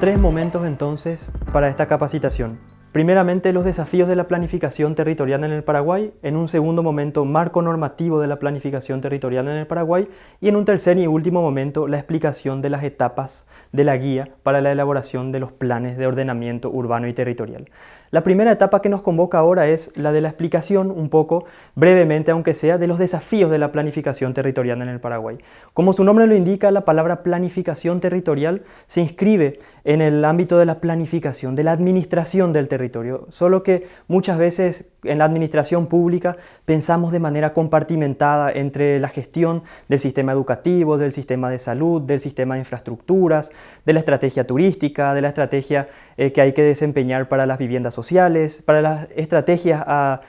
Tres momentos entonces para esta capacitación. Primeramente, los desafíos de la planificación territorial en el Paraguay. En un segundo momento, marco normativo de la planificación territorial en el Paraguay. Y en un tercer y último momento, la explicación de las etapas de la guía para la elaboración de los planes de ordenamiento urbano y territorial. La primera etapa que nos convoca ahora es la de la explicación, un poco brevemente aunque sea, de los desafíos de la planificación territorial en el Paraguay. Como su nombre lo indica, la palabra planificación territorial se inscribe en el ámbito de la planificación, de la administración del territorio, solo que muchas veces en la administración pública pensamos de manera compartimentada entre la gestión del sistema educativo, del sistema de salud, del sistema de infraestructuras, de la estrategia turística, de la estrategia que hay que desempeñar para las viviendas sociales, para las estrategias a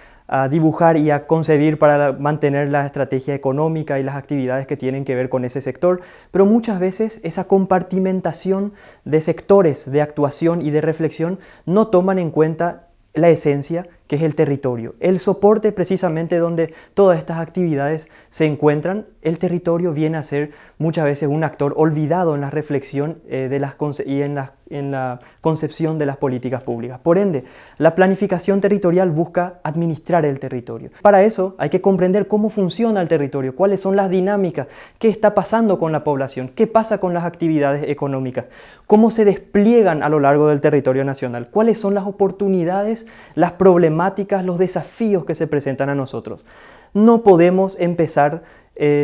dibujar y a concebir para mantener la estrategia económica y las actividades que tienen que ver con ese sector, pero muchas veces esa compartimentación de sectores de actuación y de reflexión no toman en cuenta la esencia, que es el territorio, el soporte precisamente donde todas estas actividades se encuentran. El territorio viene a ser muchas veces un actor olvidado en la reflexión y en la concepción de las políticas públicas. Por ende, la planificación territorial busca administrar el territorio. Para eso hay que comprender cómo funciona el territorio, cuáles son las dinámicas, qué está pasando con la población, qué pasa con las actividades económicas, cómo se despliegan a lo largo del territorio nacional, cuáles son las oportunidades, las problemáticas, los desafíos que se presentan a nosotros. No podemos empezar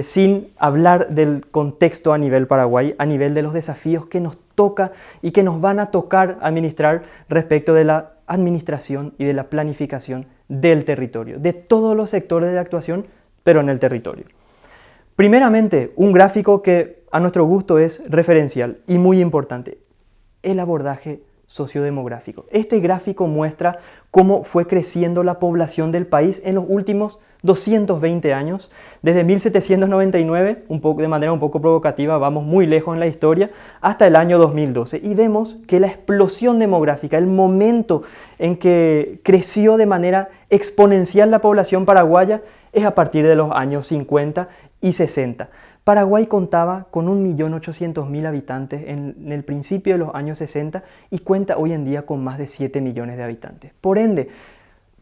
sin hablar del contexto a nivel Paraguay, a nivel de los desafíos que nos toca y que nos van a tocar administrar respecto de la administración y de la planificación del territorio, de todos los sectores de actuación, pero en el territorio. Primeramente, un gráfico que a nuestro gusto es referencial y muy importante, el abordaje sociodemográfico. Este gráfico muestra cómo fue creciendo la población del país en los últimos 220 años, desde 1799, de manera un poco provocativa, vamos muy lejos en la historia, hasta el año 2012. Y vemos que la explosión demográfica, el momento en que creció de manera exponencial la población paraguaya, es a partir de los años 50 y 60. Paraguay contaba con 1.800.000 habitantes en el principio de los años 60 y cuenta hoy en día con más de 7 millones de habitantes. Por ende,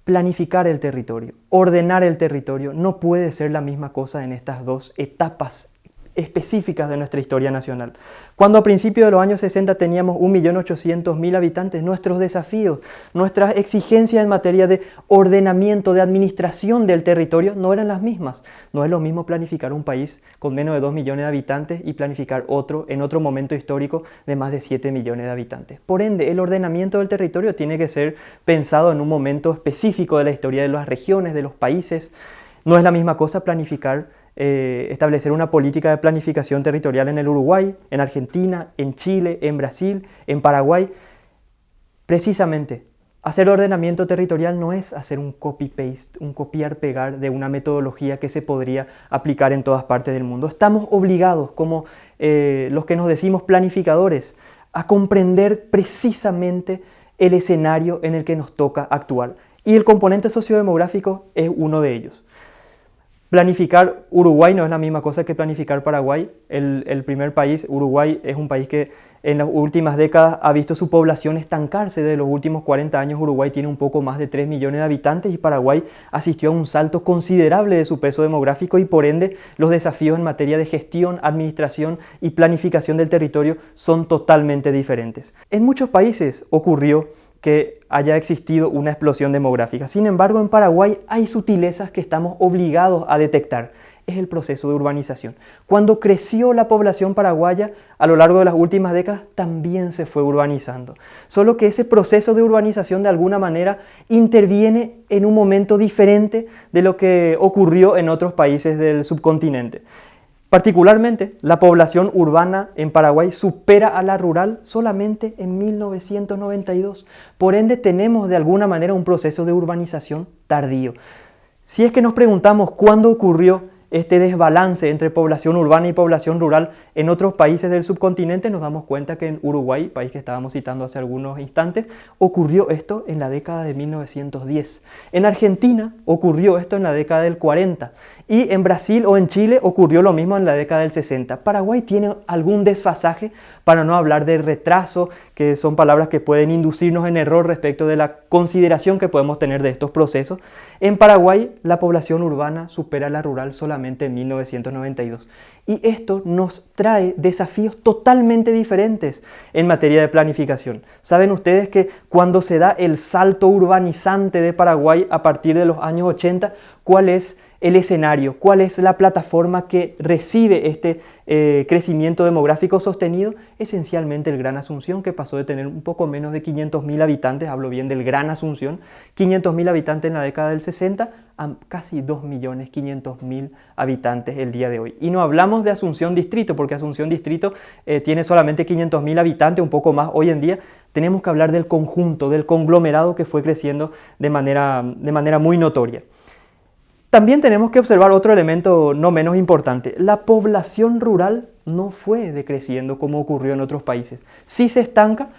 planificar el territorio, ordenar el territorio, no puede ser la misma cosa en estas dos etapas específicas de nuestra historia nacional. Cuando a principios de los años 60 teníamos 1.800.000 habitantes, nuestros desafíos, nuestras exigencias en materia de ordenamiento, de administración del territorio no eran las mismas. No es lo mismo planificar un país con menos de 2 millones de habitantes y planificar otro en otro momento histórico de más de 7 millones de habitantes. Por ende, el ordenamiento del territorio tiene que ser pensado en un momento específico de la historia de las regiones, de los países. No es la misma cosa planificar establecer una política de planificación territorial en el Uruguay, en Argentina, en Chile, en Brasil, en Paraguay. Precisamente, hacer ordenamiento territorial no es hacer un copy-paste, un copiar-pegar de una metodología que se podría aplicar en todas partes del mundo. Estamos obligados, como los que nos decimos planificadores, a comprender precisamente el escenario en el que nos toca actuar. Y el componente sociodemográfico es uno de ellos. Planificar Uruguay no es la misma cosa que planificar Paraguay. El primer país, Uruguay, es un país que en las últimas décadas ha visto su población estancarse. De los últimos 40 años, Uruguay tiene un poco más de 3 millones de habitantes y Paraguay asistió a un salto considerable de su peso demográfico y por ende los desafíos en materia de gestión, administración y planificación del territorio son totalmente diferentes. En muchos países ocurrió que haya existido una explosión demográfica. Sin embargo, en Paraguay hay sutilezas que estamos obligados a detectar. Es el proceso de urbanización. Cuando creció la población paraguaya, a lo largo de las últimas décadas, también se fue urbanizando. Solo que ese proceso de urbanización, de alguna manera, interviene en un momento diferente de lo que ocurrió en otros países del subcontinente. Particularmente, la población urbana en Paraguay supera a la rural solamente en 1992. Por ende, tenemos de alguna manera un proceso de urbanización tardío. Si es que nos preguntamos cuándo ocurrió este desbalance entre población urbana y población rural en otros países del subcontinente, nos damos cuenta que en Uruguay, país que estábamos citando hace algunos instantes, ocurrió esto en la década de 1910. En Argentina ocurrió esto en la década del 40. Y en Brasil o en Chile ocurrió lo mismo en la década del 60. Paraguay tiene algún desfasaje, para no hablar de retraso, que son palabras que pueden inducirnos en error respecto de la consideración que podemos tener de estos procesos. En Paraguay, la población urbana supera a la rural solamente en 1992. Y esto nos trae desafíos totalmente diferentes en materia de planificación. Saben ustedes que cuando se da el salto urbanizante de Paraguay a partir de los años 80, ¿cuál es el escenario? ¿Cuál es la plataforma que recibe este crecimiento demográfico sostenido? Esencialmente el Gran Asunción, que pasó de tener un poco menos de 500.000 habitantes, hablo bien del Gran Asunción, 500.000 habitantes en la década del 60, a casi 2.500.000 habitantes el día de hoy. Y no hablamos de Asunción Distrito, porque Asunción Distrito tiene solamente 500.000 habitantes, un poco más hoy en día. Tenemos que hablar del conjunto, del conglomerado que fue creciendo de manera muy notoria. También tenemos que observar otro elemento no menos importante. La población rural no fue decreciendo como ocurrió en otros países. Sí se estanca,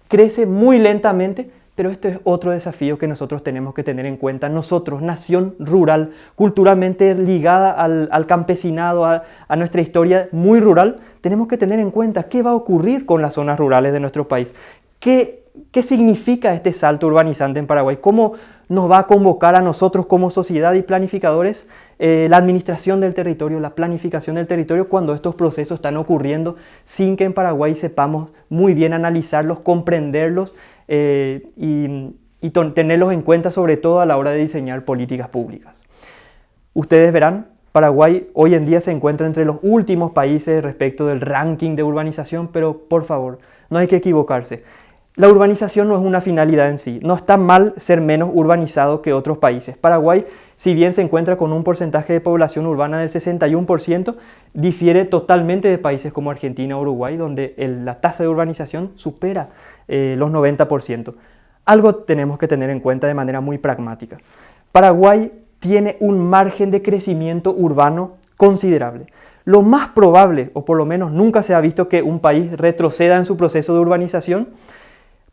crece muy lentamente, pero este es otro desafío que nosotros tenemos que tener en cuenta. Nosotros, nación rural, culturalmente ligada al campesinado, a nuestra historia muy rural, tenemos que tener en cuenta qué va a ocurrir con las zonas rurales de nuestro país. ¿Qué significa este salto urbanizante en Paraguay? ¿Cómo nos va a convocar a nosotros como sociedad y planificadores la administración del territorio, la planificación del territorio cuando estos procesos están ocurriendo sin que en Paraguay sepamos muy bien analizarlos, comprenderlos y tenerlos en cuenta sobre todo a la hora de diseñar políticas públicas? Ustedes verán, Paraguay hoy en día se encuentra entre los últimos países respecto del ranking de urbanización, pero por favor, no hay que equivocarse. La urbanización no es una finalidad en sí. No está mal ser menos urbanizado que otros países. Paraguay, si bien se encuentra con un porcentaje de población urbana del 61%, difiere totalmente de países como Argentina o Uruguay, donde la tasa de urbanización supera los 90%. Algo tenemos que tener en cuenta de manera muy pragmática. Paraguay tiene un margen de crecimiento urbano considerable. Lo más probable, o por lo menos nunca se ha visto que un país retroceda en su proceso de urbanización.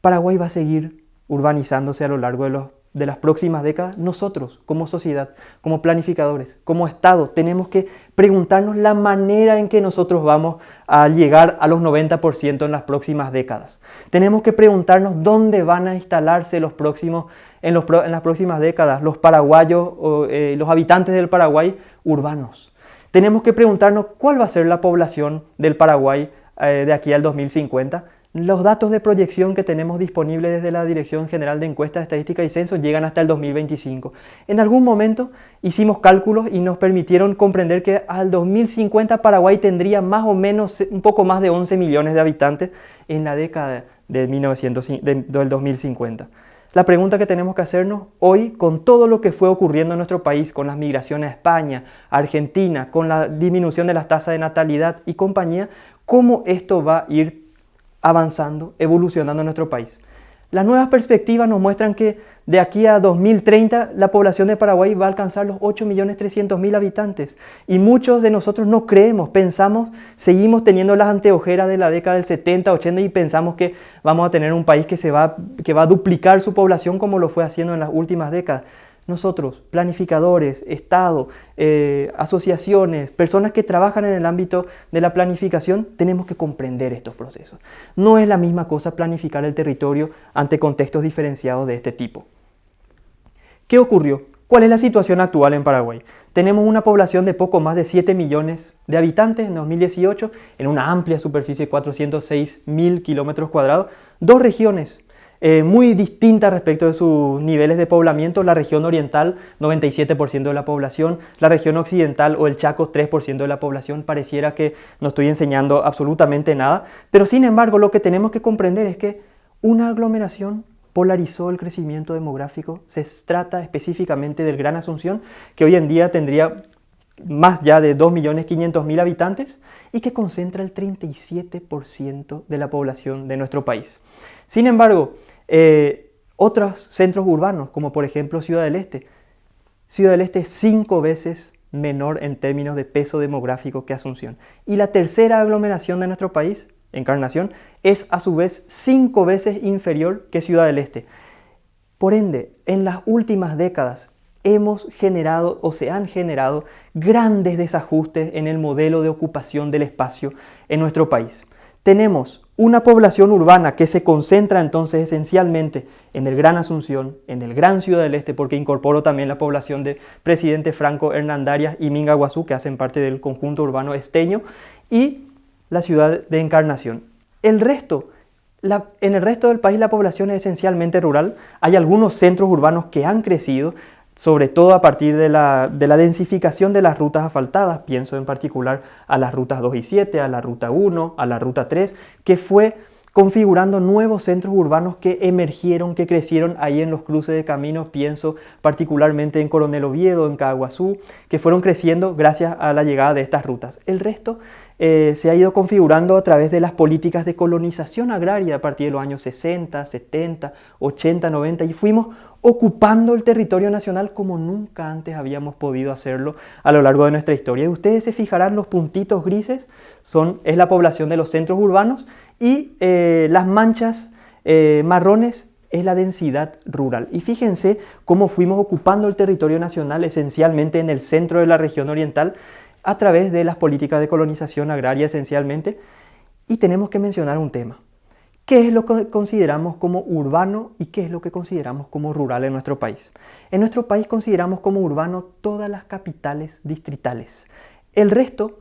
Paraguay va a seguir urbanizándose a lo largo de las próximas décadas. Nosotros, como sociedad, como planificadores, como Estado, tenemos que preguntarnos la manera en que nosotros vamos a llegar a los 90% en las próximas décadas. Tenemos que preguntarnos dónde van a instalarse en las próximas décadas los paraguayos, los habitantes del Paraguay urbanos. Tenemos que preguntarnos cuál va a ser la población del Paraguay de aquí al 2050. Los datos de proyección que tenemos disponibles desde la Dirección General de Encuestas, Estadística y Censo llegan hasta el 2025. En algún momento hicimos cálculos y nos permitieron comprender que al 2050 Paraguay tendría más o menos un poco más de 11 millones de habitantes en la década del 2050. La pregunta que tenemos que hacernos hoy, con todo lo que fue ocurriendo en nuestro país, con las migraciones a España, a Argentina, con la disminución de las tasas de natalidad y compañía, ¿cómo esto va a ir avanzando, evolucionando en nuestro país? Las nuevas perspectivas nos muestran que de aquí a 2030 la población de Paraguay va a alcanzar los 8.300.000 habitantes. Y muchos de nosotros no creemos, pensamos, seguimos teniendo las anteojeras de la década del 70, 80 y pensamos que vamos a tener un país que va a duplicar su población como lo fue haciendo en las últimas décadas. Nosotros, planificadores, Estado, asociaciones, personas que trabajan en el ámbito de la planificación, tenemos que comprender estos procesos. No es la misma cosa planificar el territorio ante contextos diferenciados de este tipo. ¿Qué ocurrió? ¿Cuál es la situación actual en Paraguay? Tenemos una población de poco más de 7 millones de habitantes en 2018, en una amplia superficie de 406.000 kilómetros cuadrados, 2 regiones muy distintas respecto de sus niveles de poblamiento. La región oriental, 97% de la población, la región occidental o el Chaco, 3% de la población. Pareciera que no estoy enseñando absolutamente nada, pero sin embargo lo que tenemos que comprender es que una aglomeración polarizó el crecimiento demográfico. Se trata específicamente del Gran Asunción, que hoy en día tendría más ya de 2.500.000 habitantes y que concentra el 37% de la población de nuestro país. Sin embargo, otros centros urbanos, como por ejemplo Ciudad del Este es 5 veces menor en términos de peso demográfico que Asunción. Y la tercera aglomeración de nuestro país, Encarnación, es a su vez 5 veces inferior que Ciudad del Este. Por ende, en las últimas décadas hemos generado o se han generado grandes desajustes en el modelo de ocupación del espacio en nuestro país. Tenemos una población urbana que se concentra entonces esencialmente en el Gran Asunción, en el Gran Ciudad del Este, porque incorporo también la población de Presidente Franco, Hernandarias y Mingaguazú, que hacen parte del conjunto urbano esteño, y la ciudad de Encarnación. En el resto del país la población es esencialmente rural. Hay algunos centros urbanos que han crecido, sobre todo a partir de la densificación de las rutas asfaltadas. Pienso en particular a las rutas 2 y 7, a la ruta 1, a la ruta 3, que fue configurando nuevos centros urbanos que emergieron, que crecieron ahí en los cruces de caminos. Pienso particularmente en Coronel Oviedo, en Caaguazú, que fueron creciendo gracias a la llegada de estas rutas. El resto se ha ido configurando a través de las políticas de colonización agraria a partir de los años 60, 70, 80, 90, y fuimos ocupando el territorio nacional como nunca antes habíamos podido hacerlo a lo largo de nuestra historia. Y ustedes se fijarán, los puntitos grises es la población de los centros urbanos, y las manchas marrones es la densidad rural. Y fíjense cómo fuimos ocupando el territorio nacional esencialmente en el centro de la región oriental a través de las políticas de colonización agraria esencialmente. Y tenemos que mencionar un tema. ¿Qué es lo que consideramos como urbano y qué es lo que consideramos como rural en nuestro país? En nuestro país consideramos como urbano todas las capitales distritales. El resto,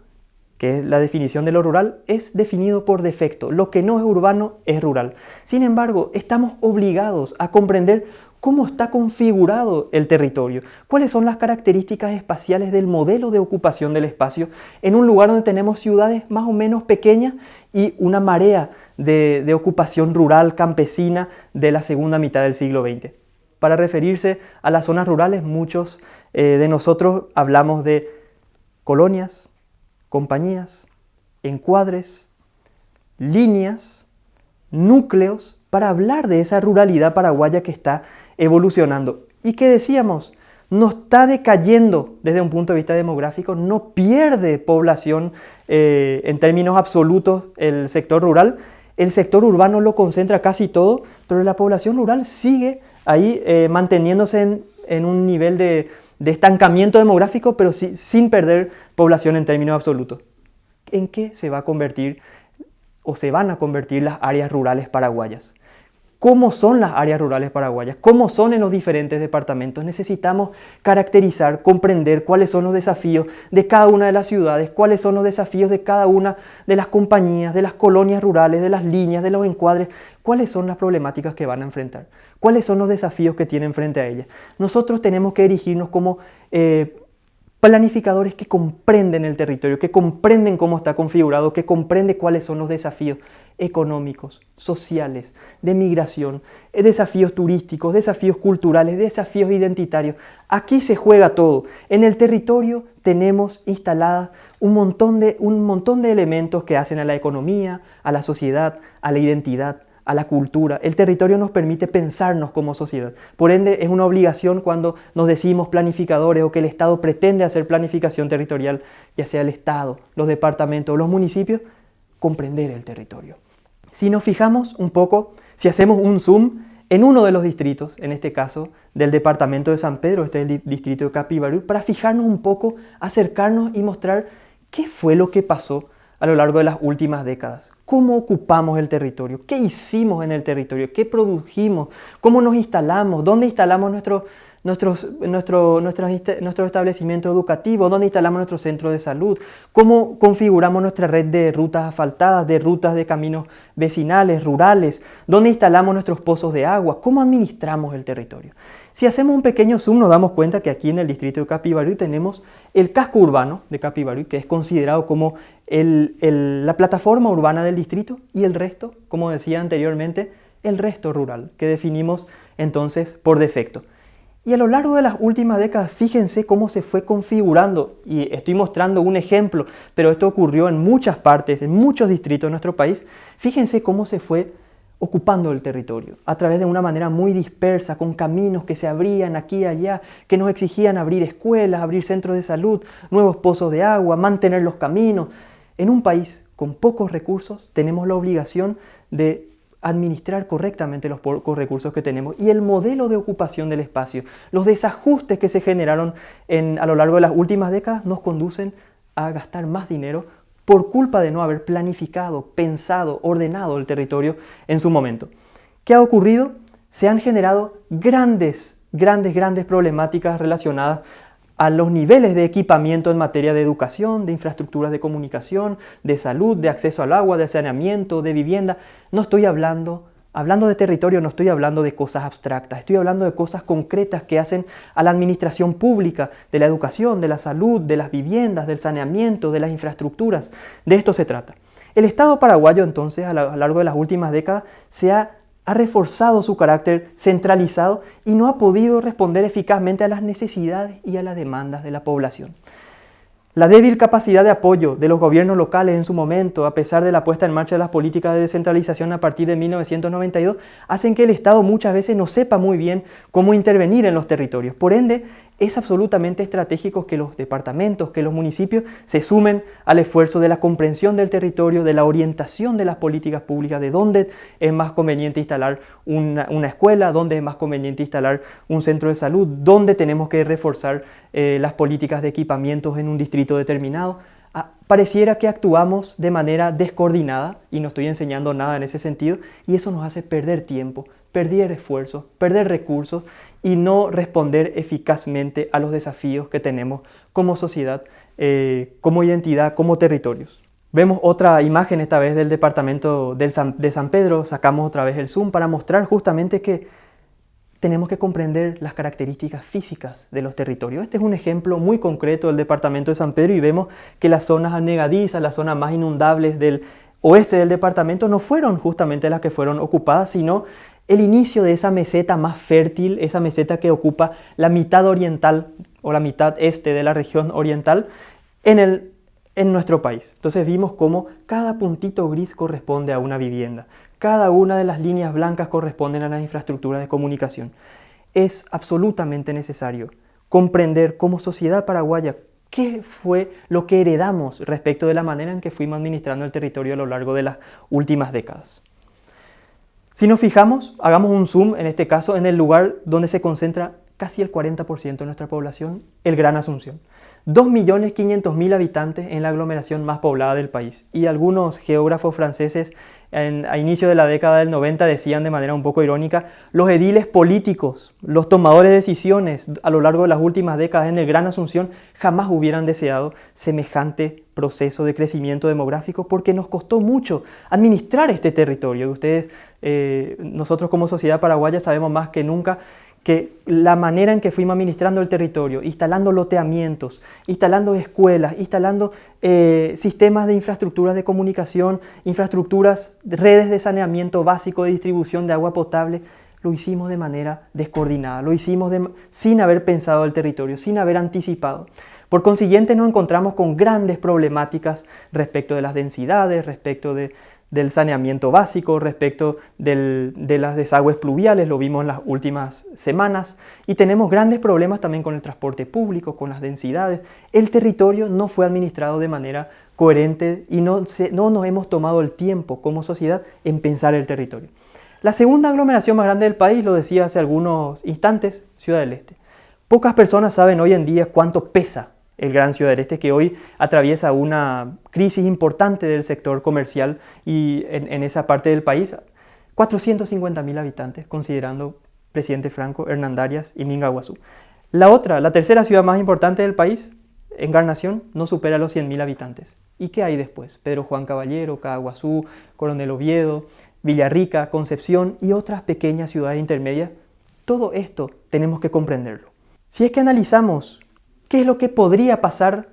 que es la definición de lo rural, es definido por defecto. Lo que no es urbano es rural. Sin embargo, estamos obligados a comprender cómo está configurado el territorio, cuáles son las características espaciales del modelo de ocupación del espacio en un lugar donde tenemos ciudades más o menos pequeñas y una marea de ocupación rural campesina de la segunda mitad del siglo XX. Para referirse a las zonas rurales, muchos de nosotros hablamos de colonias, compañías, encuadres, líneas, núcleos, para hablar de esa ruralidad paraguaya que está evolucionando. Y que decíamos, no está decayendo desde un punto de vista demográfico, no pierde población en términos absolutos el sector rural. El sector urbano lo concentra casi todo, pero la población rural sigue ahí manteniéndose en un nivel de estancamiento demográfico, pero sin perder población en términos absolutos. ¿En qué se va a convertir o se van a convertir las áreas rurales paraguayas? ¿Cómo son las áreas rurales paraguayas? ¿Cómo son en los diferentes departamentos? Necesitamos caracterizar, comprender cuáles son los desafíos de cada una de las ciudades, cuáles son los desafíos de cada una de las compañías, de las colonias rurales, de las líneas, de los encuadres, cuáles son las problemáticas que van a enfrentar, cuáles son los desafíos que tienen frente a ellas. Nosotros tenemos que erigirnos como planificadores que comprenden el territorio, que comprenden cómo está configurado, que comprenden cuáles son los desafíos económicos, sociales, de migración, desafíos turísticos, desafíos culturales, desafíos identitarios. Aquí se juega todo. En el territorio tenemos instaladas un montón de elementos que hacen a la economía, a la sociedad, a la identidad, a la cultura. El territorio nos permite pensarnos como sociedad. Por ende, es una obligación cuando nos decimos planificadores o que el Estado pretende hacer planificación territorial, ya sea el Estado, los departamentos o los municipios, comprender el territorio. Si nos fijamos un poco, si hacemos un zoom en uno de los distritos, en este caso del departamento de San Pedro, este es el distrito de Capibarú, para fijarnos un poco, acercarnos y mostrar qué fue lo que pasó a lo largo de las últimas décadas. ¿Cómo ocupamos el territorio? ¿Qué hicimos en el territorio? ¿Qué produjimos? ¿Cómo nos instalamos? ¿Dónde instalamos nuestro establecimiento educativo? ¿Dónde instalamos nuestro centro de salud? ¿Cómo configuramos nuestra red de rutas asfaltadas, de rutas de caminos vecinales, rurales? ¿Dónde instalamos nuestros pozos de agua? ¿Cómo administramos el territorio? Si hacemos un pequeño zoom nos damos cuenta que aquí en el distrito de Capibarú tenemos el casco urbano de Capibarú, que es considerado como la plataforma urbana del distrito, y el resto, como decía anteriormente, el resto rural, que definimos entonces por defecto. Y a lo largo de las últimas décadas, fíjense cómo se fue configurando, y estoy mostrando un ejemplo, pero esto ocurrió en muchas partes, en muchos distritos de nuestro país. Fíjense cómo se fue ocupando el territorio, a través de una manera muy dispersa, con caminos que se abrían aquí y allá, que nos exigían abrir escuelas, abrir centros de salud, nuevos pozos de agua, mantener los caminos. En un país con pocos recursos tenemos la obligación de administrar correctamente los pocos recursos que tenemos, y el modelo de ocupación del espacio, los desajustes que se generaron a lo largo de las últimas décadas nos conducen a gastar más dinero por culpa de no haber planificado, pensado, ordenado el territorio en su momento. ¿Qué ha ocurrido? Se han generado grandes problemáticas relacionadas a los niveles de equipamiento en materia de educación, de infraestructuras de comunicación, de salud, de acceso al agua, de saneamiento, de vivienda. No estoy hablando de territorio, no estoy hablando de cosas abstractas, estoy hablando de cosas concretas que hacen a la administración pública, de la educación, de la salud, de las viviendas, del saneamiento, de las infraestructuras. De esto se trata. El Estado paraguayo, entonces, a lo largo de las últimas décadas, ha reforzado su carácter centralizado y no ha podido responder eficazmente a las necesidades y a las demandas de la población. La débil capacidad de apoyo de los gobiernos locales en su momento, a pesar de la puesta en marcha de las políticas de descentralización a partir de 1992, hacen que el Estado muchas veces no sepa muy bien cómo intervenir en los territorios. Por ende, es absolutamente estratégico que los departamentos, que los municipios se sumen al esfuerzo de la comprensión del territorio, de la orientación de las políticas públicas, de dónde es más conveniente instalar una escuela, dónde es más conveniente instalar un centro de salud, dónde tenemos que reforzar las políticas de equipamientos en un distrito determinado. Pareciera que actuamos de manera descoordinada, y no estoy enseñando nada en ese sentido, y eso nos hace perder tiempo, perder esfuerzos, perder recursos y no responder eficazmente a los desafíos que tenemos como sociedad, como identidad, como territorios. Vemos otra imagen, esta vez del departamento de San Pedro. Sacamos otra vez el zoom para mostrar justamente que tenemos que comprender las características físicas de los territorios. Este es un ejemplo muy concreto del departamento de San Pedro, y vemos que las zonas anegadizas, las zonas más inundables del oeste del departamento no fueron justamente las que fueron ocupadas, sino el inicio de esa meseta más fértil, esa meseta que ocupa la mitad oriental o la mitad este de la región oriental en nuestro país. Entonces vimos cómo cada puntito gris corresponde a una vivienda. Cada una de las líneas blancas corresponden a las infraestructuras de comunicación. Es absolutamente necesario comprender como sociedad paraguaya qué fue lo que heredamos respecto de la manera en que fuimos administrando el territorio a lo largo de las últimas décadas. Si nos fijamos, hagamos un zoom en este caso en el lugar donde se concentra casi el 40% de nuestra población, el Gran Asunción. 2.500.000 habitantes en la aglomeración más poblada del país. Y algunos geógrafos franceses a inicio de la década del 90 decían de manera un poco irónica: los ediles políticos, los tomadores de decisiones a lo largo de las últimas décadas en el Gran Asunción jamás hubieran deseado semejante proceso de crecimiento demográfico, porque nos costó mucho administrar este territorio. Ustedes, nosotros como sociedad paraguaya sabemos más que nunca que la manera en que fuimos administrando el territorio, instalando loteamientos, instalando escuelas, instalando sistemas de infraestructuras de comunicación, infraestructuras, redes de saneamiento básico, de distribución de agua potable, lo hicimos de manera descoordinada, lo hicimos sin haber pensado el territorio, sin haber anticipado. Por consiguiente, nos encontramos con grandes problemáticas respecto de las densidades, respecto del saneamiento básico, respecto de las desagües pluviales, lo vimos en las últimas semanas, y tenemos grandes problemas también con el transporte público, con las densidades. El territorio no fue administrado de manera coherente y no nos hemos tomado el tiempo como sociedad en pensar el territorio. La segunda aglomeración más grande del país, lo decía hace algunos instantes, Ciudad del Este. Pocas personas saben hoy en día cuánto pesa el Gran Ciudad del Este, que hoy atraviesa una crisis importante del sector comercial y en esa parte del país. 450.000 habitantes, considerando Presidente Franco, Hernandarias y Mingaguazú. La tercera ciudad más importante del país, Encarnación, no supera los 100.000 habitantes. ¿Y qué hay después? Pedro Juan Caballero, Caaguazú, Coronel Oviedo, Villarrica, Concepción y otras pequeñas ciudades intermedias. Todo esto tenemos que comprenderlo. Si es que analizamos qué es lo que podría pasar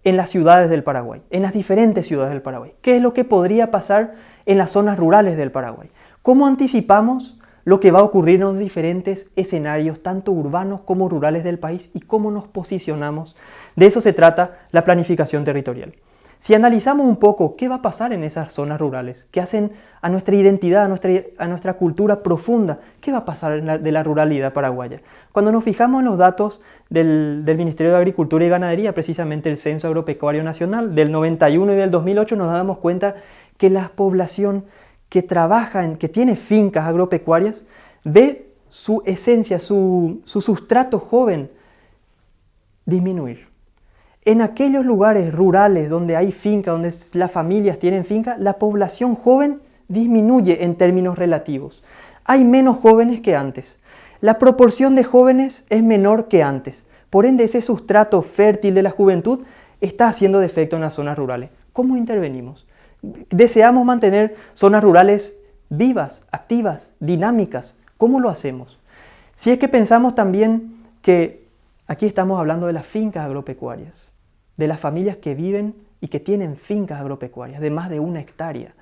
en las ciudades del Paraguay, en las diferentes ciudades del Paraguay, qué es lo que podría pasar en las zonas rurales del Paraguay, cómo anticipamos lo que va a ocurrir en los diferentes escenarios, tanto urbanos como rurales del país, y cómo nos posicionamos. De eso se trata la planificación territorial. Si analizamos un poco qué va a pasar en esas zonas rurales, qué hacen a nuestra identidad, a nuestra cultura profunda, qué va a pasar de la ruralidad paraguaya. Cuando nos fijamos en los datos del Ministerio de Agricultura y Ganadería, precisamente el Censo Agropecuario Nacional del 91 y del 2008, nos damos cuenta que la población que trabaja, que tiene fincas agropecuarias, ve su esencia, su sustrato joven disminuir. En aquellos lugares rurales donde hay finca, donde las familias tienen finca, la población joven disminuye en términos relativos. Hay menos jóvenes que antes. La proporción de jóvenes es menor que antes. Por ende, ese sustrato fértil de la juventud está haciendo defecto en las zonas rurales. ¿Cómo intervenimos? Deseamos mantener zonas rurales vivas, activas, dinámicas. ¿Cómo lo hacemos? Si es que pensamos también que aquí estamos hablando de las fincas agropecuarias, de las familias que viven y que tienen fincas agropecuarias de más de 1 hectárea.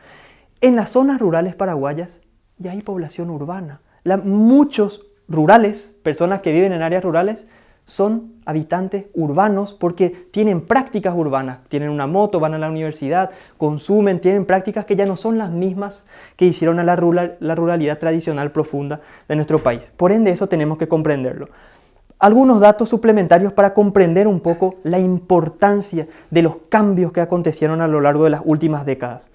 En las zonas rurales paraguayas ya hay población urbana. Muchos rurales, personas que viven en áreas rurales, son habitantes urbanos porque tienen prácticas urbanas, tienen una moto, van a la universidad, consumen, tienen prácticas que ya no son las mismas que hicieron a la ruralidad tradicional profunda de nuestro país. Por ende, eso tenemos que comprenderlo. Algunos datos suplementarios para comprender un poco la importancia de los cambios que acontecieron a lo largo de las últimas décadas.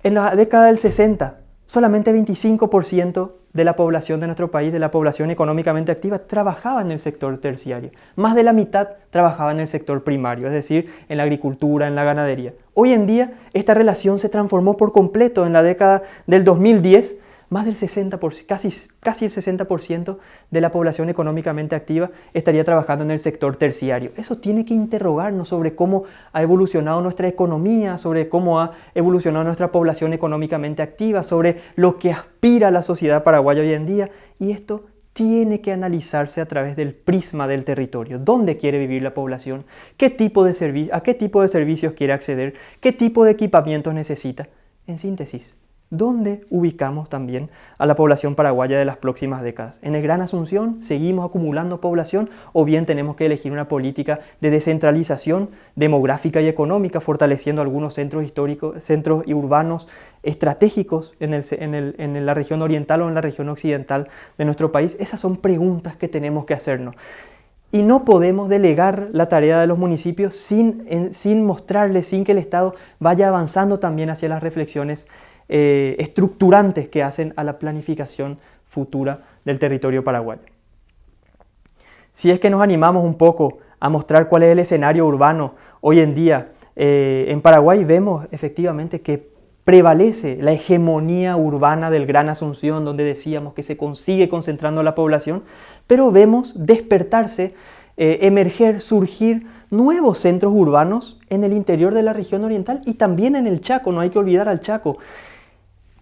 En la década del 60, solamente 25% de la población de nuestro país, de la población económicamente activa, trabajaba en el sector terciario. Más de la mitad trabajaba en el sector primario, es decir, en la agricultura, en la ganadería. Hoy en día, esta relación se transformó por completo. En la década del 2010, más del 60%, casi el 60% de la población económicamente activa estaría trabajando en el sector terciario. Eso tiene que interrogarnos sobre cómo ha evolucionado nuestra economía, sobre cómo ha evolucionado nuestra población económicamente activa, sobre lo que aspira la sociedad paraguaya hoy en día. Y esto tiene que analizarse a través del prisma del territorio. ¿Dónde quiere vivir la población? ¿A qué tipo de servicios quiere acceder? ¿Qué tipo de equipamientos necesita? En síntesis, ¿dónde ubicamos también a la población paraguaya de las próximas décadas? ¿En el Gran Asunción seguimos acumulando población o bien tenemos que elegir una política de descentralización demográfica y económica, fortaleciendo algunos centros históricos, centros urbanos estratégicos en la región oriental o en la región occidental de nuestro país? Esas son preguntas que tenemos que hacernos. Y no podemos delegar la tarea de los municipios sin mostrarles, sin que el Estado vaya avanzando también hacia las reflexiones estructurantes que hacen a la planificación futura del territorio paraguayo. Si es que nos animamos un poco a mostrar cuál es el escenario urbano hoy en día, en Paraguay vemos efectivamente que prevalece la hegemonía urbana del Gran Asunción, donde decíamos que se consigue concentrando la población, pero vemos despertarse, emerger, surgir nuevos centros urbanos en el interior de la región oriental y también en el Chaco. No hay que olvidar al Chaco.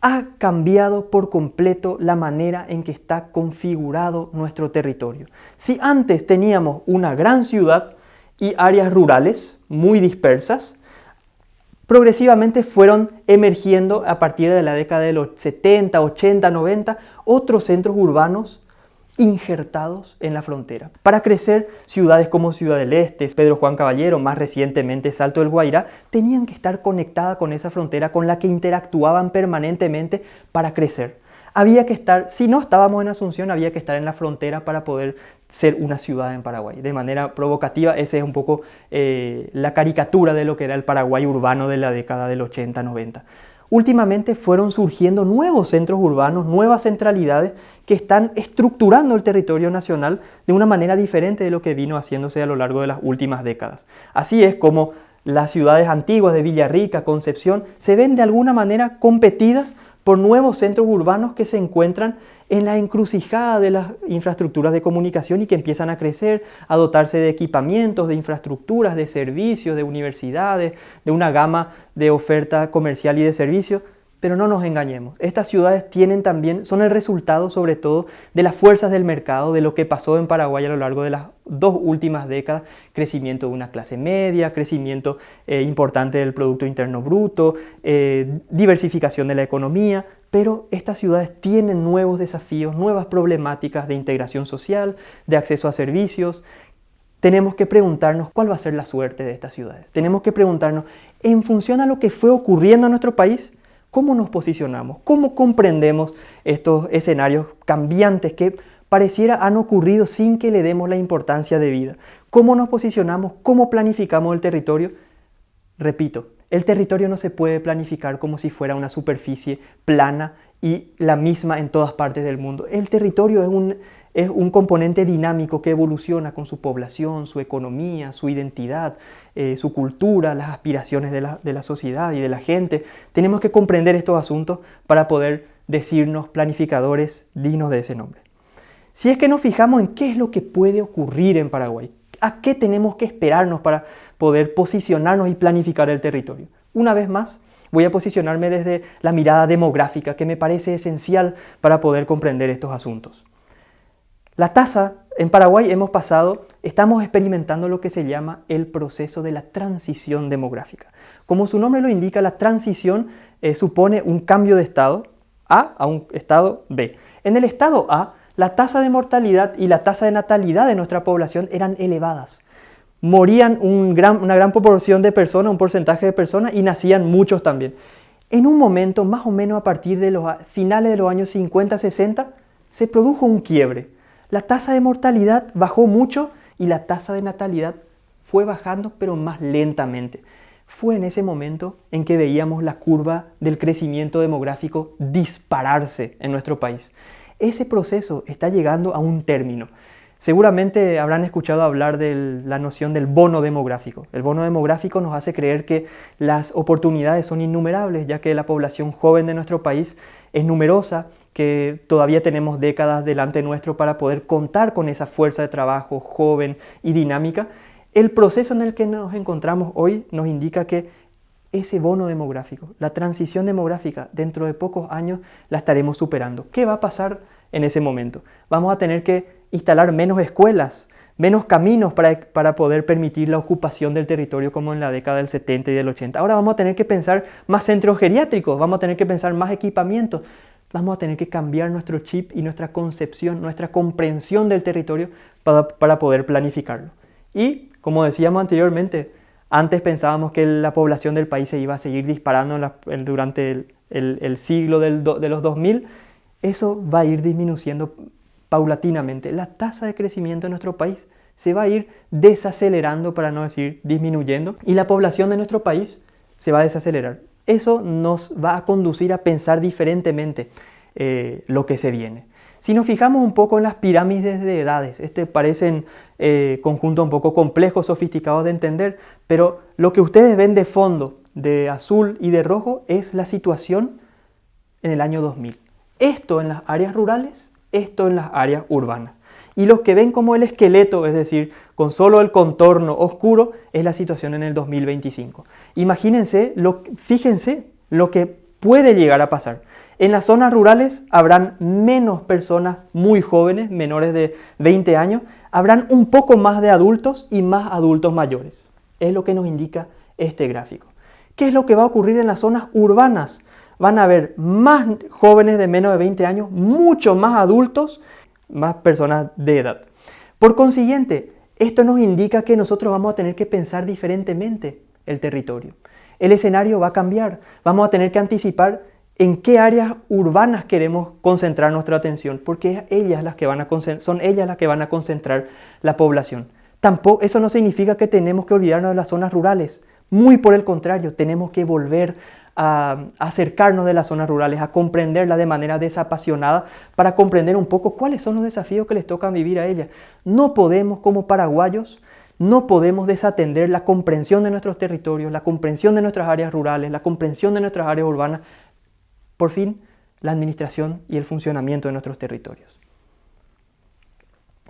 Ha cambiado por completo la manera en que está configurado nuestro territorio. Si antes teníamos una gran ciudad y áreas rurales muy dispersas, progresivamente fueron emergiendo a partir de la década de los 70, 80, 90 otros centros urbanos injertados en la frontera. Para crecer, ciudades como Ciudad del Este, Pedro Juan Caballero, más recientemente Salto del Guairá, tenían que estar conectadas con esa frontera con la que interactuaban permanentemente para crecer. Había que estar, si no estábamos en Asunción, había que estar en la frontera para poder ser una ciudad en Paraguay. De manera provocativa, esa es un poco la caricatura de lo que era el Paraguay urbano de la década del 80-90. Últimamente fueron surgiendo nuevos centros urbanos, nuevas centralidades que están estructurando el territorio nacional de una manera diferente de lo que vino haciéndose a lo largo de las últimas décadas. Así es como las ciudades antiguas de Villarrica, Concepción, se ven de alguna manera competidas por nuevos centros urbanos que se encuentran en la encrucijada de las infraestructuras de comunicación y que empiezan a crecer, a dotarse de equipamientos, de infraestructuras, de servicios, de universidades, de una gama de oferta comercial y de servicios. Pero no nos engañemos, estas ciudades son el resultado sobre todo de las fuerzas del mercado, de lo que pasó en Paraguay a lo largo de las 2 últimas décadas, crecimiento de una clase media, crecimiento importante del Producto Interno Bruto, diversificación de la economía, pero estas ciudades tienen nuevos desafíos, nuevas problemáticas de integración social, de acceso a servicios, tenemos que preguntarnos cuál va a ser la suerte de estas ciudades. Tenemos que preguntarnos, en función a lo que fue ocurriendo en nuestro país, ¿cómo nos posicionamos? ¿Cómo comprendemos estos escenarios cambiantes que pareciera han ocurrido sin que le demos la importancia debida? ¿Cómo nos posicionamos? ¿Cómo planificamos el territorio? Repito, el territorio no se puede planificar como si fuera una superficie plana y la misma en todas partes del mundo. El territorio es un componente dinámico que evoluciona con su población, su economía, su identidad, su cultura, las aspiraciones de la sociedad y de la gente. Tenemos que comprender estos asuntos para poder decirnos planificadores dignos de ese nombre. Si es que nos fijamos en qué es lo que puede ocurrir en Paraguay, ¿a qué tenemos que esperarnos para poder posicionarnos y planificar el territorio? Una vez más, voy a posicionarme desde la mirada demográfica, que me parece esencial para poder comprender estos asuntos. La tasa, en Paraguay estamos experimentando lo que se llama el proceso de la transición demográfica. Como su nombre lo indica, la transición supone un cambio de estado A a un estado B. En el estado A, la tasa de mortalidad y la tasa de natalidad de nuestra población eran elevadas. Morían una gran proporción de personas, un porcentaje de personas, y nacían muchos también. En un momento, más o menos a partir de los finales de los años 50-60, se produjo un quiebre. La tasa de mortalidad bajó mucho y la tasa de natalidad fue bajando, pero más lentamente. Fue en ese momento en que veíamos la curva del crecimiento demográfico dispararse en nuestro país. Ese proceso está llegando a un término. Seguramente habrán escuchado hablar de la noción del bono demográfico. El bono demográfico nos hace creer que las oportunidades son innumerables, ya que la población joven de nuestro país es numerosa, que todavía tenemos décadas delante nuestro para poder contar con esa fuerza de trabajo joven y dinámica. El proceso en el que nos encontramos hoy nos indica que ese bono demográfico, la transición demográfica, dentro de pocos años la estaremos superando. ¿Qué va a pasar en ese momento? Vamos a tener que instalar menos escuelas, menos caminos para poder permitir la ocupación del territorio como en la década del 70 y del 80. Ahora vamos a tener que pensar más centros geriátricos, vamos a tener que pensar más equipamientos, vamos a tener que cambiar nuestro chip y nuestra concepción, nuestra comprensión del territorio para poder planificarlo. Y, como decíamos anteriormente, antes pensábamos que la población del país se iba a seguir disparando durante el siglo de los 2000. Eso va a ir disminuyendo paulatinamente. La tasa de crecimiento de nuestro país se va a ir desacelerando, para no decir disminuyendo, y la población de nuestro país se va a desacelerar. Eso nos va a conducir a pensar diferentemente lo que se viene. Si nos fijamos un poco en las pirámides de edades, parecen conjuntos un poco complejos, sofisticados de entender, pero lo que ustedes ven de fondo, de azul y de rojo, es la situación en el año 2000. Esto en las áreas rurales, esto en las áreas urbanas. Y los que ven como el esqueleto, es decir, con solo el contorno oscuro, es la situación en el 2025. Imagínense, fíjense lo que puede llegar a pasar. En las zonas rurales habrán menos personas muy jóvenes, menores de 20 años, habrán un poco más de adultos y más adultos mayores. Es lo que nos indica este gráfico. ¿Qué es lo que va a ocurrir en las zonas urbanas? Van a haber más jóvenes de menos de 20 años, mucho más adultos, más personas de edad. Por consiguiente, esto nos indica que nosotros vamos a tener que pensar diferentemente el territorio. El escenario va a cambiar. Vamos a tener que anticipar en qué áreas urbanas queremos concentrar nuestra atención, porque son ellas las que van a concentrar la población. Tampoco, eso no significa que tenemos que olvidarnos de las zonas rurales. Muy por el contrario, tenemos que volver a acercarnos de las zonas rurales, a comprenderlas de manera desapasionada para comprender un poco cuáles son los desafíos que les tocan vivir a ellas. No podemos, como paraguayos, no podemos desatender la comprensión de nuestros territorios, la comprensión de nuestras áreas rurales, la comprensión de nuestras áreas urbanas, por fin, la administración y el funcionamiento de nuestros territorios.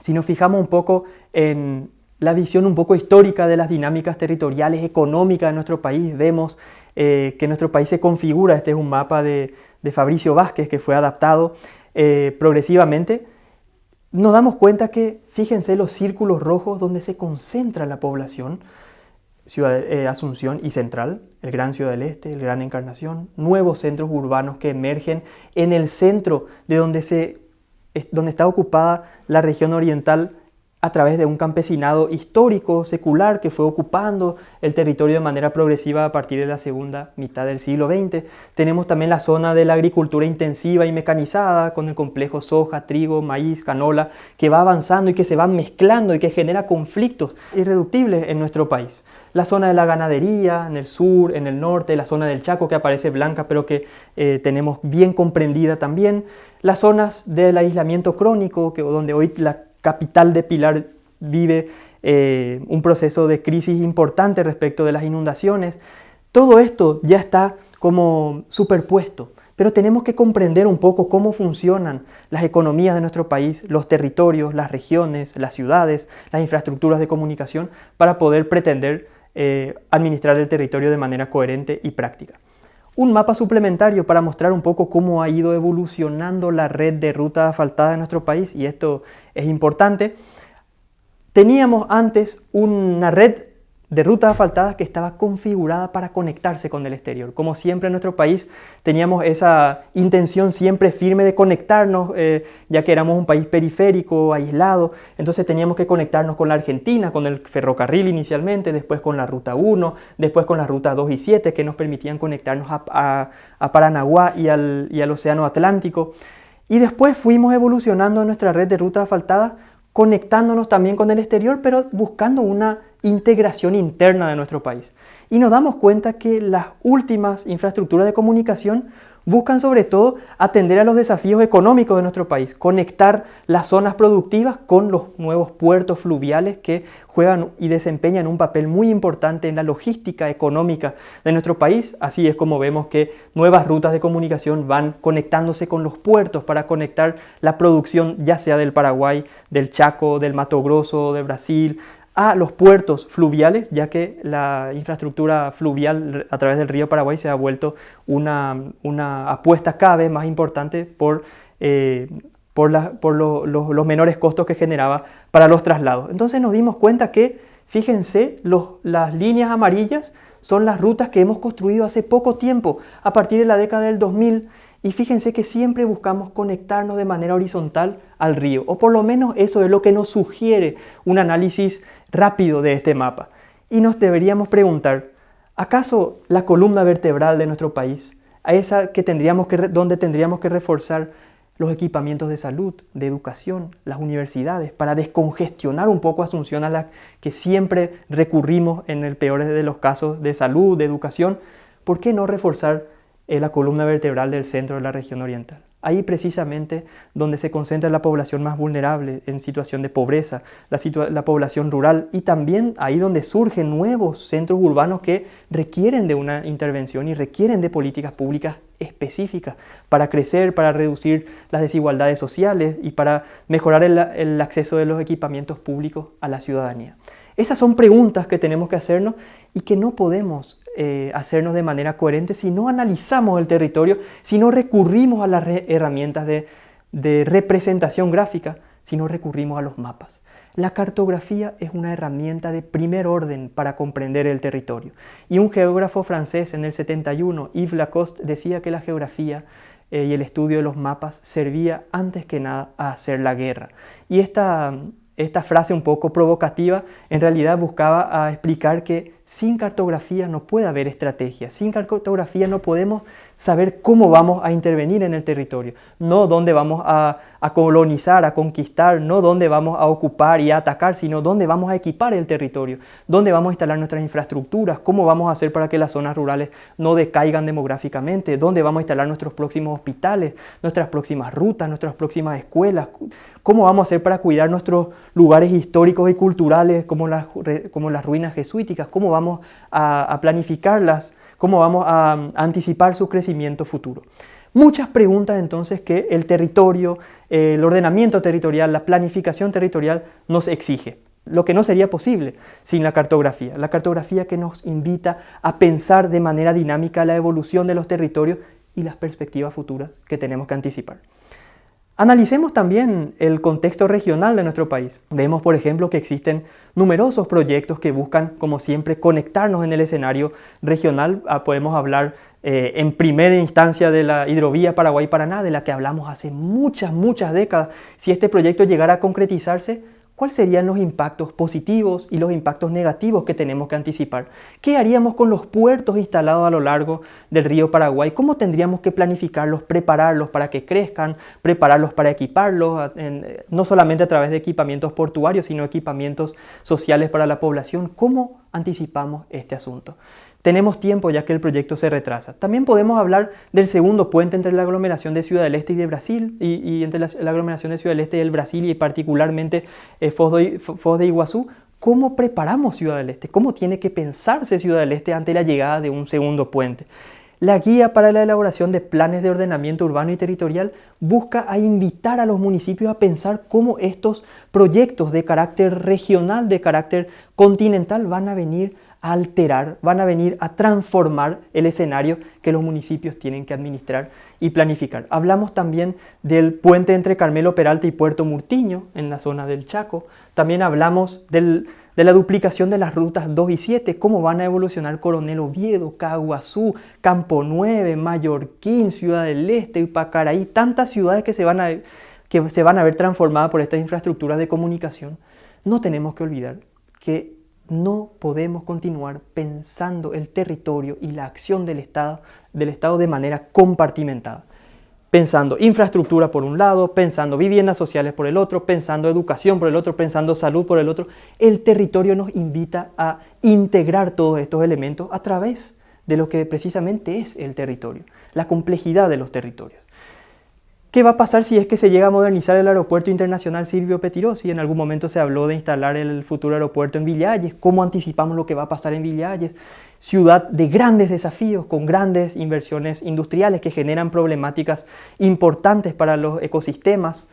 Si nos fijamos un poco en la visión un poco histórica de las dinámicas territoriales económicas de nuestro país, vemos que nuestro país se configura, este es un mapa de Fabricio Vázquez que fue adaptado progresivamente. Nos damos cuenta que, fíjense los círculos rojos donde se concentra la población, Asunción y Central, el Gran Ciudad del Este, el Gran Encarnación, nuevos centros urbanos que emergen en el centro de donde está ocupada la región oriental a través de un campesinado histórico, secular, que fue ocupando el territorio de manera progresiva a partir de la segunda mitad del siglo XX. Tenemos también la zona de la agricultura intensiva y mecanizada, con el complejo soja, trigo, maíz, canola, que va avanzando y que se va mezclando y que genera conflictos irreductibles en nuestro país. La zona de la ganadería, en el sur, en el norte, la zona del Chaco, que aparece blanca, pero que tenemos bien comprendida también. Las zonas del aislamiento crónico, donde hoy la capital de Pilar vive un proceso de crisis importante respecto de las inundaciones. Todo esto ya está como superpuesto, pero tenemos que comprender un poco cómo funcionan las economías de nuestro país, los territorios, las regiones, las ciudades, las infraestructuras de comunicación, para poder pretender administrar el territorio de manera coherente y práctica. Un mapa suplementario para mostrar un poco cómo ha ido evolucionando la red de rutas asfaltadas en nuestro país, y esto es importante. Teníamos antes una red de rutas asfaltadas que estaba configurada para conectarse con el exterior. Como siempre en nuestro país teníamos esa intención siempre firme de conectarnos, ya que éramos un país periférico, aislado, entonces teníamos que conectarnos con la Argentina, con el ferrocarril inicialmente, después con la Ruta 1, después con la Ruta 2 y 7, que nos permitían conectarnos a Paranaguá y al Océano Atlántico. Y después fuimos evolucionando en nuestra red de rutas asfaltadas, conectándonos también con el exterior, pero buscando una integración interna de nuestro país. Y nos damos cuenta que las últimas infraestructuras de comunicación buscan sobre todo atender a los desafíos económicos de nuestro país, conectar las zonas productivas con los nuevos puertos fluviales que juegan y desempeñan un papel muy importante en la logística económica de nuestro país. Así es como vemos que nuevas rutas de comunicación van conectándose con los puertos para conectar la producción ya sea del Paraguay, del Chaco, del Mato Grosso, de Brasil, a los puertos fluviales, ya que la infraestructura fluvial a través del río Paraguay se ha vuelto una apuesta cada vez más importante por los menores costos que generaba para los traslados. Entonces nos dimos cuenta que, fíjense, las líneas amarillas son las rutas que hemos construido hace poco tiempo, a partir de la década del 2000, y fíjense que siempre buscamos conectarnos de manera horizontal al río, o por lo menos eso es lo que nos sugiere un análisis rápido de este mapa. Y nos deberíamos preguntar, ¿acaso la columna vertebral de nuestro país, a esa donde tendríamos que reforzar los equipamientos de salud, de educación, las universidades, para descongestionar un poco Asunción, a la que siempre recurrimos en el peor de los casos de salud, de educación? ¿Por qué no reforzar la columna vertebral del centro de la región oriental? Ahí precisamente donde se concentra la población más vulnerable en situación de pobreza, la población rural, y también ahí donde surgen nuevos centros urbanos que requieren de una intervención y requieren de políticas públicas específicas para crecer, para reducir las desigualdades sociales y para mejorar el acceso de los equipamientos públicos a la ciudadanía. Esas son preguntas que tenemos que hacernos y que no podemos hacernos de manera coherente si no analizamos el territorio, si no recurrimos a las herramientas de representación gráfica, si no recurrimos a los mapas. La cartografía es una herramienta de primer orden para comprender el territorio. Y un geógrafo francés en el 71, Yves Lacoste, decía que la geografía y el estudio de los mapas servía antes que nada a hacer la guerra. Y esta frase un poco provocativa en realidad buscaba explicar que sin cartografía no puede haber estrategia. Sin cartografía no podemos saber cómo vamos a intervenir en el territorio, no dónde vamos a colonizar, a conquistar, no dónde vamos a ocupar y a atacar, sino dónde vamos a equipar el territorio, dónde vamos a instalar nuestras infraestructuras, cómo vamos a hacer para que las zonas rurales no decaigan demográficamente, dónde vamos a instalar nuestros próximos hospitales, nuestras próximas rutas, nuestras próximas escuelas, cómo vamos a hacer para cuidar nuestros lugares históricos y culturales como las ruinas jesuíticas, cómo vamos a planificarlas, cómo vamos a anticipar su crecimiento futuro. Muchas preguntas entonces que el territorio, el ordenamiento territorial, la planificación territorial nos exige. Lo que no sería posible sin la cartografía que nos invita a pensar de manera dinámica la evolución de los territorios y las perspectivas futuras que tenemos que anticipar. Analicemos también el contexto regional de nuestro país. Vemos, por ejemplo, que existen numerosos proyectos que buscan, como siempre, conectarnos en el escenario regional. Podemos hablar en primera instancia de la hidrovía Paraguay-Paraná, de la que hablamos hace muchas décadas. Si este proyecto llegara a concretizarse, ¿cuáles serían los impactos positivos y los impactos negativos que tenemos que anticipar? ¿Qué haríamos con los puertos instalados a lo largo del río Paraguay? ¿Cómo tendríamos que planificarlos, prepararlos para que crezcan, prepararlos para equiparlos, no solamente a través de equipamientos portuarios, sino equipamientos sociales para la población? ¿Cómo anticipamos este asunto? Tenemos tiempo ya que el proyecto se retrasa. También podemos hablar del segundo puente entre la aglomeración de Ciudad del Este y de Brasil, y entre la aglomeración de Ciudad del Este y el Brasil, y particularmente Foz de Iguazú. ¿Cómo preparamos Ciudad del Este? ¿Cómo tiene que pensarse Ciudad del Este ante la llegada de un segundo puente? La guía para la elaboración de planes de ordenamiento urbano y territorial busca invitar a los municipios a pensar cómo estos proyectos de carácter regional, de carácter continental, van a venir a alterar, van a venir a transformar el escenario que los municipios tienen que administrar y planificar. Hablamos también del puente entre Carmelo Peralta y Puerto Murtiño, en la zona del Chaco. También hablamos de la duplicación de las rutas 2 y 7, cómo van a evolucionar Coronel Oviedo, Caguazú, Campo 9, Mallorquín, Ciudad del Este, Ipacaraí, tantas ciudades que se van a ver transformadas por estas infraestructuras de comunicación. No tenemos que olvidar que no podemos continuar pensando el territorio y la acción del Estado de manera compartimentada. Pensando infraestructura por un lado, pensando viviendas sociales por el otro, pensando educación por el otro, pensando salud por el otro. El territorio nos invita a integrar todos estos elementos a través de lo que precisamente es el territorio, la complejidad de los territorios. ¿Qué va a pasar si es que se llega a modernizar el aeropuerto internacional Silvio Pettirossi? En algún momento se habló de instalar el futuro aeropuerto en Villa Hayes. ¿Cómo anticipamos lo que va a pasar en Villa Hayes? Ciudad de grandes desafíos, con grandes inversiones industriales que generan problemáticas importantes para los ecosistemas.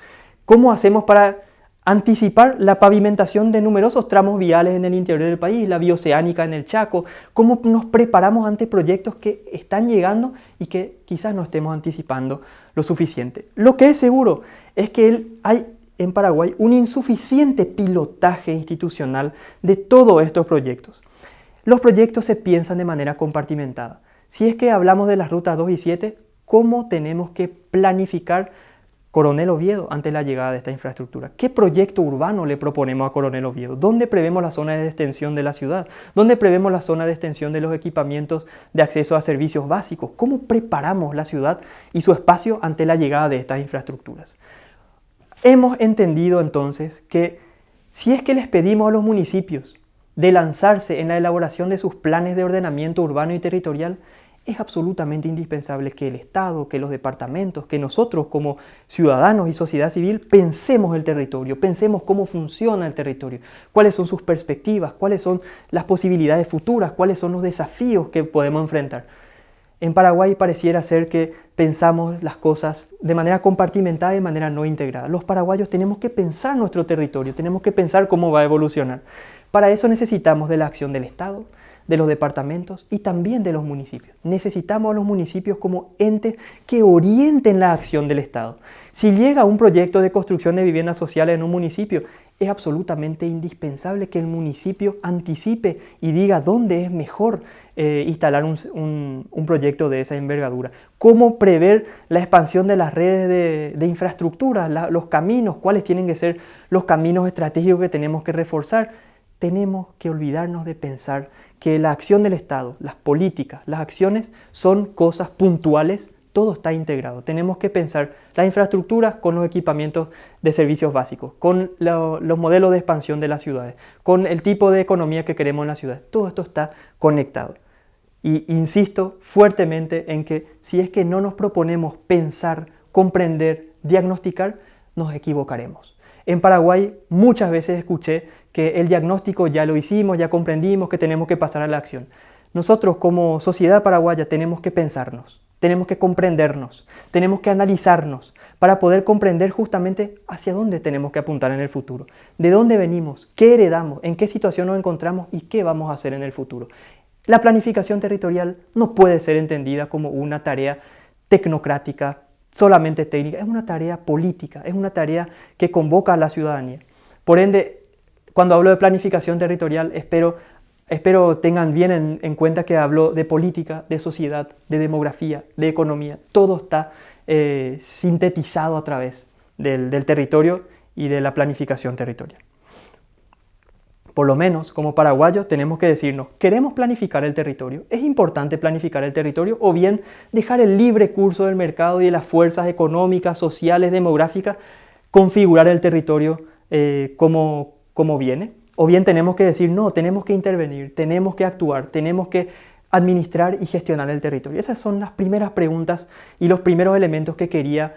¿Cómo hacemos para anticipar la pavimentación de numerosos tramos viales en el interior del país, la bioceánica en el Chaco? ¿Cómo nos preparamos ante proyectos que están llegando y que quizás no estemos anticipando lo suficiente? Lo que es seguro es que hay en Paraguay un insuficiente pilotaje institucional de todos estos proyectos. Los proyectos se piensan de manera compartimentada. Si es que hablamos de las rutas 2 y 7, ¿cómo tenemos que planificar Coronel Oviedo ante la llegada de esta infraestructura? ¿Qué proyecto urbano le proponemos a Coronel Oviedo? ¿Dónde prevemos la zona de extensión de la ciudad? ¿Dónde prevemos la zona de extensión de los equipamientos de acceso a servicios básicos? ¿Cómo preparamos la ciudad y su espacio ante la llegada de estas infraestructuras? Hemos entendido entonces que si es que les pedimos a los municipios de lanzarse en la elaboración de sus planes de ordenamiento urbano y territorial, es absolutamente indispensable que el Estado, que los departamentos, que nosotros como ciudadanos y sociedad civil pensemos el territorio, pensemos cómo funciona el territorio, cuáles son sus perspectivas, cuáles son las posibilidades futuras, cuáles son los desafíos que podemos enfrentar. En Paraguay pareciera ser que pensamos las cosas de manera compartimentada y de manera no integrada. Los paraguayos tenemos que pensar nuestro territorio, tenemos que pensar cómo va a evolucionar. Para eso necesitamos de la acción del Estado, de los departamentos y también de los municipios. Necesitamos a los municipios como entes que orienten la acción del Estado. Si llega un proyecto de construcción de viviendas sociales en un municipio, es absolutamente indispensable que el municipio anticipe y diga dónde es mejor instalar un proyecto de esa envergadura. Cómo prever la expansión de las redes de infraestructura, los caminos, cuáles tienen que ser los caminos estratégicos que tenemos que reforzar. Tenemos que olvidarnos de pensar que la acción del Estado, las políticas, las acciones son cosas puntuales, todo está integrado. Tenemos que pensar las infraestructuras con los equipamientos de servicios básicos, con los modelos de expansión de las ciudades, con el tipo de economía que queremos en las ciudades. Todo esto está conectado. Y insisto fuertemente en que si es que no nos proponemos pensar, comprender, diagnosticar, nos equivocaremos. En Paraguay muchas veces escuché que el diagnóstico ya lo hicimos, ya comprendimos, que tenemos que pasar a la acción. Nosotros como sociedad paraguaya tenemos que pensarnos, tenemos que comprendernos, tenemos que analizarnos para poder comprender justamente hacia dónde tenemos que apuntar en el futuro, de dónde venimos, qué heredamos, en qué situación nos encontramos y qué vamos a hacer en el futuro. La planificación territorial no puede ser entendida como una tarea tecnocrática, solamente técnica, es una tarea política, es una tarea que convoca a la ciudadanía. Por ende, cuando hablo de planificación territorial, espero tengan bien en cuenta que hablo de política, de sociedad, de demografía, de economía. Todo está sintetizado a través del territorio y de la planificación territorial. Por lo menos, como paraguayos, tenemos que decirnos, ¿queremos planificar el territorio? ¿Es importante planificar el territorio? ¿O bien dejar el libre curso del mercado y de las fuerzas económicas, sociales, demográficas, configurar el territorio como viene? O bien tenemos que decir, no, tenemos que intervenir, tenemos que actuar, tenemos que administrar y gestionar el territorio. Esas son las primeras preguntas y los primeros elementos que quería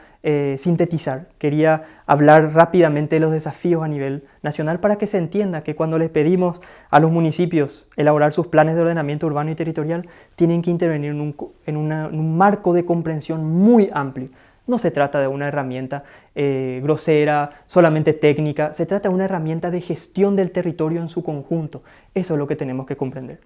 sintetizar. Quería hablar rápidamente de los desafíos a nivel nacional para que se entienda que cuando les pedimos a los municipios elaborar sus planes de ordenamiento urbano y territorial, tienen que intervenir en un marco de comprensión muy amplio. No se trata de una herramienta grosera, solamente técnica, se trata de una herramienta de gestión del territorio en su conjunto. Eso es lo que tenemos que comprender.